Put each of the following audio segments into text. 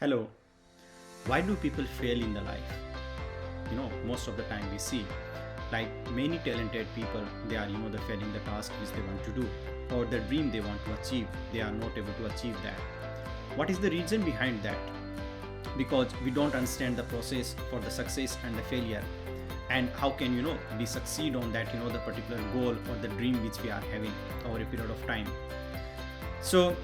Hello. Why do people fail in the life? Most of the time we see like many talented people, they are, the failing the task which they want to do or the dream they want to achieve. They are not able to achieve that. What is the reason behind that? Because we don't understand the process for the success and the failure, and how can we succeed on that the particular goal or the dream which we are having over a period of time. So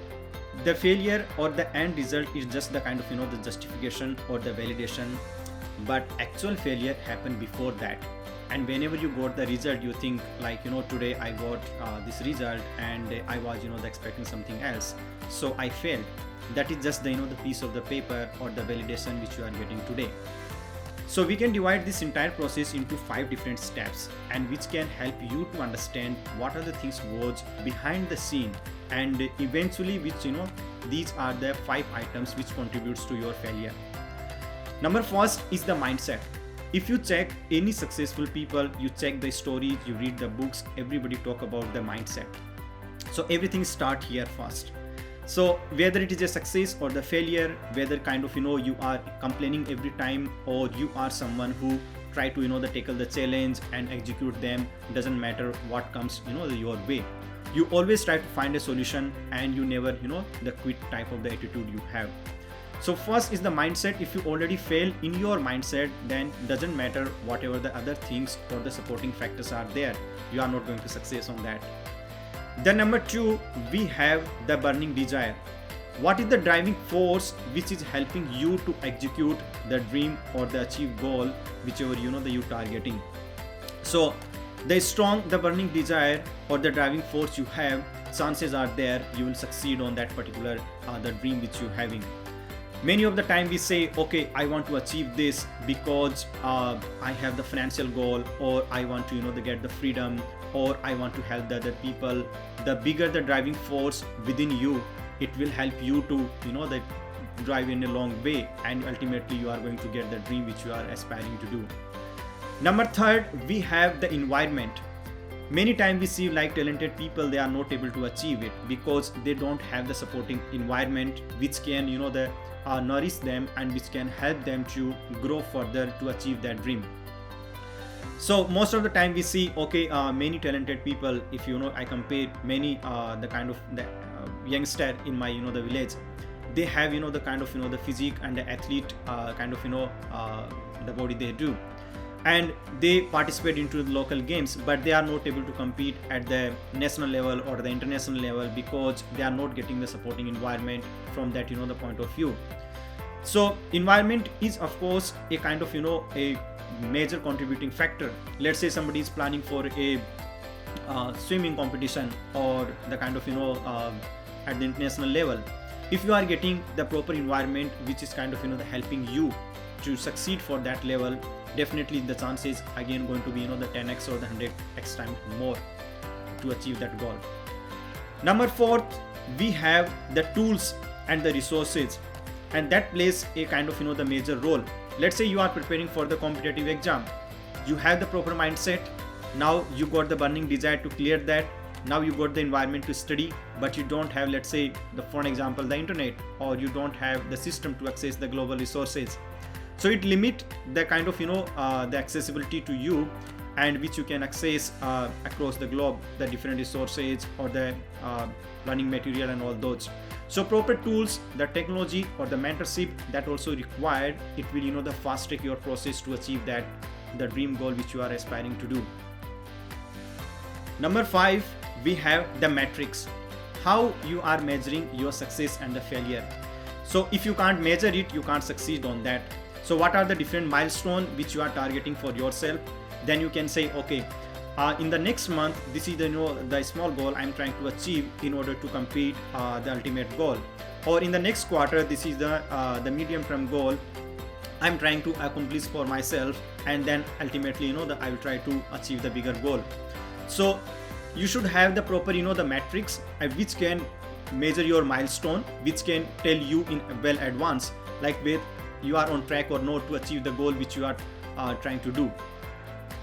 the failure or the end result is just the kind of the justification or the validation, but actual failure happened before that. And whenever you got the result, you think like today I got this result and I was expecting something else, so I failed. That is just the piece of the paper or the validation which you are getting today. So we can divide this entire process into 5 different steps, and which can help you to understand what are the things goes behind the scene, and eventually which these are the 5 items which contributes to your failure. Number first is the mindset. If you check any successful people, you check the stories, you read the books, everybody talk about the mindset. So everything start here first. So whether it is a success or the failure, whether you are complaining every time, or you are someone who try to the tackle the challenge and execute them, doesn't matter what comes your way. You always try to find a solution, and you never the quit type of the attitude you have. So first is the mindset. If you already fail in your mindset, then doesn't matter whatever the other things or the supporting factors are there, you are not going to success on that. Then number 2, we have the burning desire. What is the driving force which is helping you to execute the dream or the achieve goal, whichever the you targeting. So the burning desire or the driving force you have, chances are there you will succeed on that particular the dream which you having. Many of the time we say, okay, I want to achieve this because I have the financial goal, or I want to get the freedom, or I want to help the other people. The bigger the driving force within you, it will help you to the drive in a long way, and ultimately you are going to get the dream which you are aspiring to do. Number 3, we have the environment. Many times we see like talented people, they are not able to achieve it because they don't have the supporting environment which can nourish them, and which can help them to grow further to achieve that dream. So most of the time we see, okay, many talented people, if I compare many the kind of the youngster in my the village, they have the kind of the physique and the athlete the body they do, and they participate into the local games, but they are not able to compete at the national level or the international level because they are not getting the supporting environment from that the point of view. So environment is of course a kind of a major contributing factor. Let's say somebody is planning for a swimming competition or the kind of at the international level. If you are getting the proper environment which is kind of the helping you to succeed for that level, definitely the chances again going to be the 10x or the 100x times more to achieve that goal. Number 4, we have the tools and the resources, and that plays a kind of the major role. Let's say you are preparing for the competitive exam. You have the proper mindset. Now you got the burning desire to clear that. Now you got the environment to study, but you don't have, let's say for an example, the internet, or you don't have the system to access the global resources. So it limit the kind of the accessibility to you, and which you can access across the globe, the different resources or the learning material and all those. So proper tools, the technology or the mentorship that also required, it will the fast track your process to achieve that the dream goal which you are aspiring to do. Number 5, we have the metrics. How you are measuring your success and the failure. So if you can't measure it, you can't succeed on that. So what are the different milestones which you are targeting for yourself? Then you can say, okay, in the next month, this is the small goal I'm trying to achieve in order to complete the ultimate goal. Or in the next quarter, this is the medium term goal I'm trying to accomplish for myself, and then ultimately I will try to achieve the bigger goal. So you should have the proper the metrics which can measure your milestone, which can tell you in well advance like whether you are on track or not to achieve the goal which you are trying to do.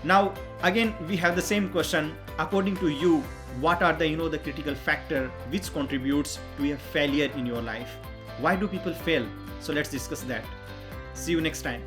Now again we have the same question. According to you, what are the critical factor which contributes to a failure in your life? Why do people fail? So let's discuss that. See you next time.